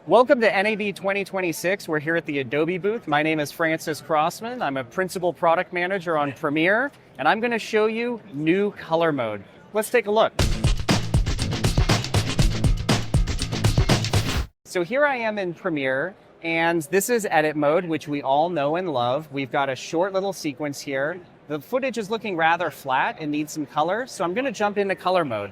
Welcome to NAB 2026. We're here at the Adobe booth. My name is Francis Crossman. I'm a principal product manager on Premiere, and I'm going to show you new color mode. Let's take a look. So here I am in Premiere, and this is edit mode, which we all know and love. We've got a short little sequence here. The footage is looking rather flat and needs some color, so I'm going to jump into color mode.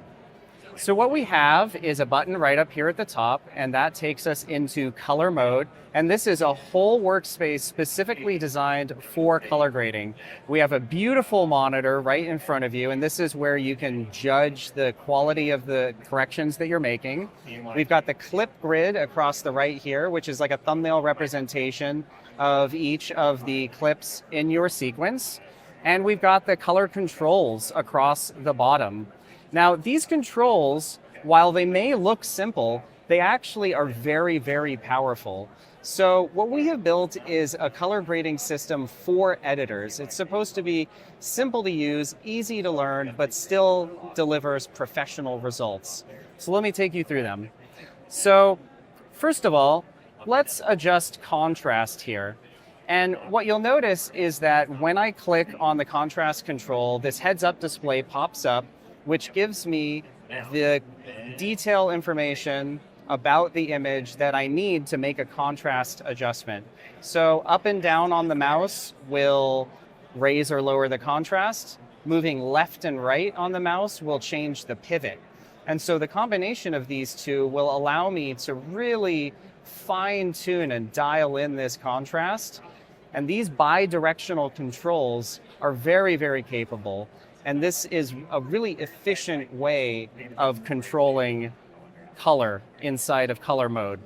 So what we have is a button right up here at the top, and that takes us into color mode. And this is a whole workspace specifically designed for color grading. We have a beautiful monitor right in front of you, and this is where you can judge the quality of the corrections that you're making. We've got the clip grid across the right here, which is like a thumbnail representation of each of the clips in your sequence. And we've got the color controls across the bottom. Now, these controls, while they may look simple, they actually are very, very powerful. So what we have built is a color grading system for editors. It's supposed to be simple to use, easy to learn, but still delivers professional results. So let me take you through them. So first of all, let's adjust contrast here. And what you'll notice is that when I click on the contrast control, this heads-up display pops up, which gives me the detail information about the image that I need to make a contrast adjustment. So up and down on the mouse will raise or lower the contrast. Moving left and right on the mouse will change the pivot. And so the combination of these two will allow me to really fine-tune and dial in this contrast. And these bi-directional controls are very, very capable. And this is a really efficient way of controlling color inside of color mode.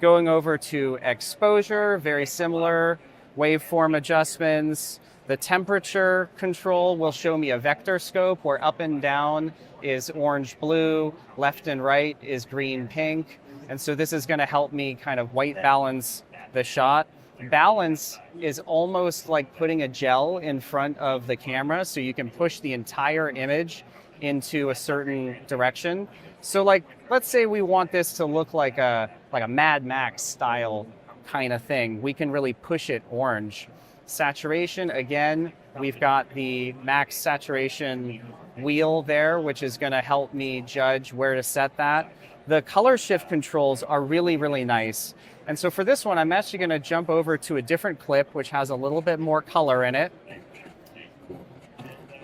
Going over to exposure, very similar, waveform adjustments. The temperature control will show me a vector scope where up and down is orange blue, left and right is green pink. And so this is going to help me kind of white balance the shot. Balance is almost like putting a gel in front of the camera so you can push the entire image into a certain direction. So like, let's say we want this to look like a Mad Max style kind of thing. We can really push it orange. Saturation, again, we've got the max saturation wheel there, which is going to help me judge where to set that. The color shift controls are really, really nice. And so for this one, I'm actually going to jump over to a different clip, which has a little bit more color in it.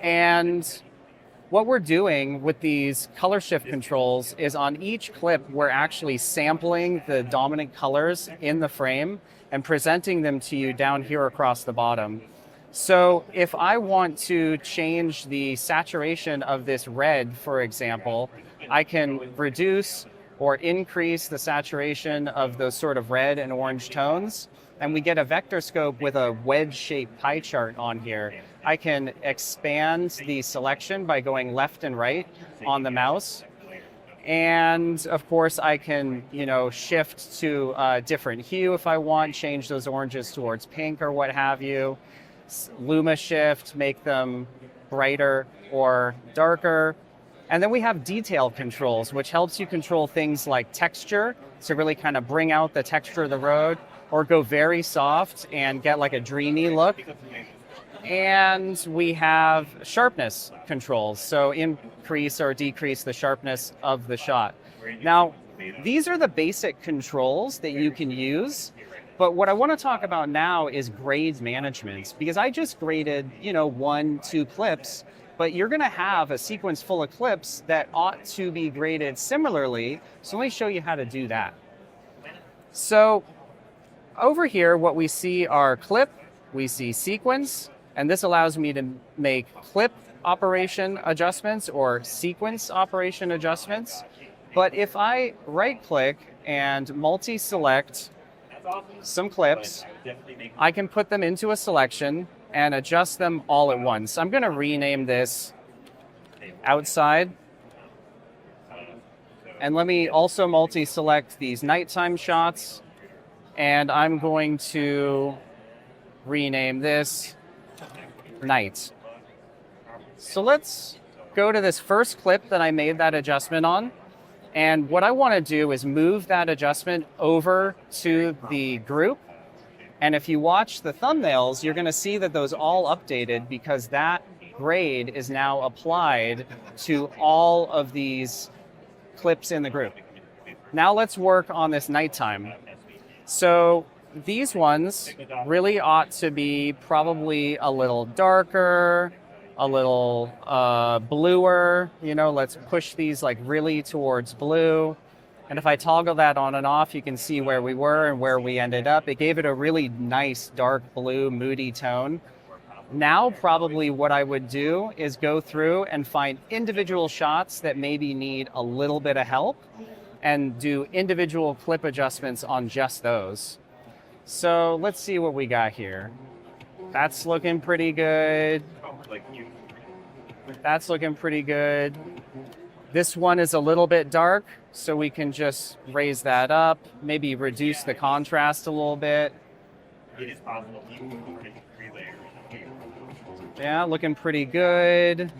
And what we're doing with these color shift controls is on each clip, we're actually sampling the dominant colors in the frame and presenting them to you down here across the bottom. So if I want to change the saturation of this red, for example, I can reduce or increase the saturation of those sort of red and orange tones, and we get a vector scope with a wedge-shaped pie chart on here. I can expand the selection by going left and right on the mouse, and of course I can, shift to a different hue if I want, change those oranges towards pink or what have you. Luma shift, make them brighter or darker. And then we have detail controls, which helps you control things like texture to really kind of bring out the texture of the road, or go very soft and get like a dreamy look. And we have sharpness controls, so increase or decrease the sharpness of the shot. Now, these are the basic controls that you can use. But what I want to talk about now is grade management, because I just graded, 1-2 clips. But you're going to have a sequence full of clips that ought to be graded similarly. So let me show you how to do that. So over here, what we see are clip, we see sequence, and this allows me to make clip operation adjustments or sequence operation adjustments. But if I right-click and multi-select some clips, I can put them into a selection and adjust them all at once. I'm going to rename this outside. And let me also multi-select these nighttime shots. And I'm going to rename this night. So let's go to this first clip that I made that adjustment on. And what I want to do is move that adjustment over to the group. And if you watch the thumbnails, you're going to see that those all updated because that grade is now applied to all of these clips in the group. Now let's work on this nighttime. So these ones really ought to be probably a little darker, a little bluer. Let's push these like really towards blue. And if I toggle that on and off, you can see where we were and where we ended up. It gave it a really nice dark blue, moody tone. Now, probably what I would do is go through and find individual shots that maybe need a little bit of help and do individual clip adjustments on just those. So let's see what we got here. That's looking pretty good. That's looking pretty good. This one is a little bit dark, so we can just raise that up, maybe reduce the contrast a little bit. Yeah, looking pretty good.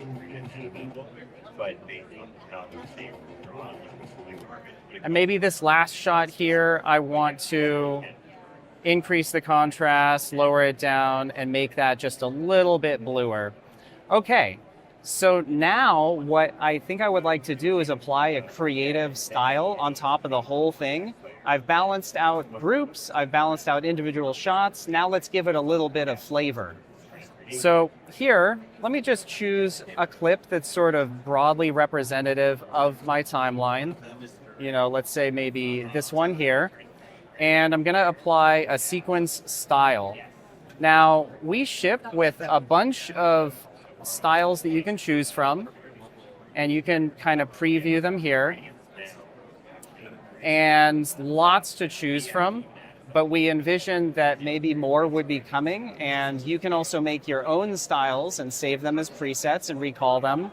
And maybe this last shot here, I want to increase the contrast, lower it down, and make that just a little bit bluer. Okay, so now what I think I would like to do is apply a creative style on top of the whole thing. I've balanced out groups, I've balanced out individual shots. Now let's give it a little bit of flavor. So here, let me just choose a clip that's sort of broadly representative of my timeline. Let's say maybe this one here. And I'm going to apply a sequence style. Now, we ship with a bunch of styles that you can choose from, and you can kind of preview them here. And lots to choose from, but we envisioned that maybe more would be coming, and you can also make your own styles and save them as presets and recall them.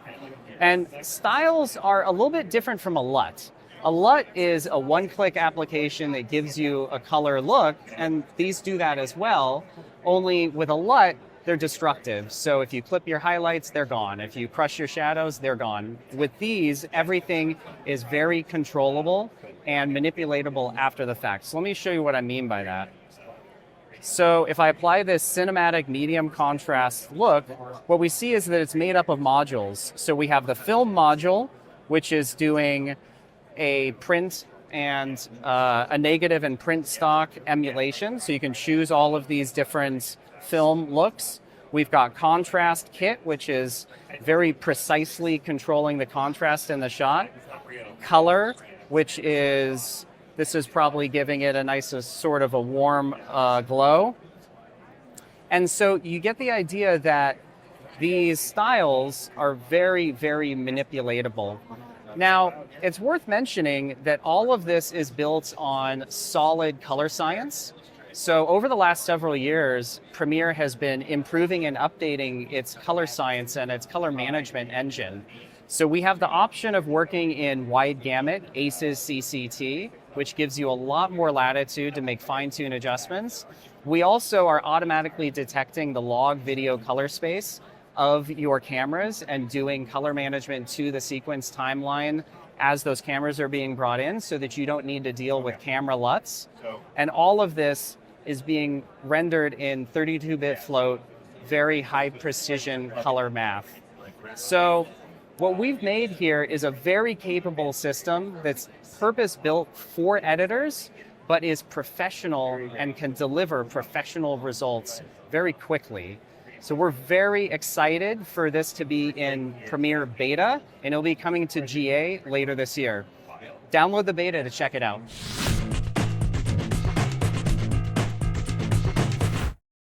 And styles are a little bit different from a LUT. A LUT is a one-click application that gives you a color look, and these do that as well, only with a LUT, they're destructive. So if you clip your highlights, they're gone. If you crush your shadows, they're gone. With these, everything is very controllable and manipulatable after the fact. So let me show you what I mean by that. So if I apply this cinematic medium contrast look, what we see is that it's made up of modules. So we have the film module, which is doing a print and a negative and print stock emulation. So you can choose all of these different film looks. We've got contrast kit, which is very precisely controlling the contrast in the shot. Color, which is, this is probably giving it a nice sort of a warm glow. And so you get the idea that these styles are very, very manipulatable. Now, it's worth mentioning that all of this is built on solid color science. So over the last several years, Premiere has been improving and updating its color science and its color management engine. So we have the option of working in wide gamut, ACES CCT, which gives you a lot more latitude to make fine-tune adjustments. We also are automatically detecting the log video color space of your cameras and doing color management to the sequence timeline as those cameras are being brought in so that you don't need to deal with camera LUTs. And all of this is being rendered in 32-bit float, very high precision color math. So what we've made here is a very capable system that's purpose-built for editors, but is professional and can deliver professional results very quickly. So we're very excited for this to be in Premiere Beta, and it'll be coming to GA later this year. Download the beta to check it out.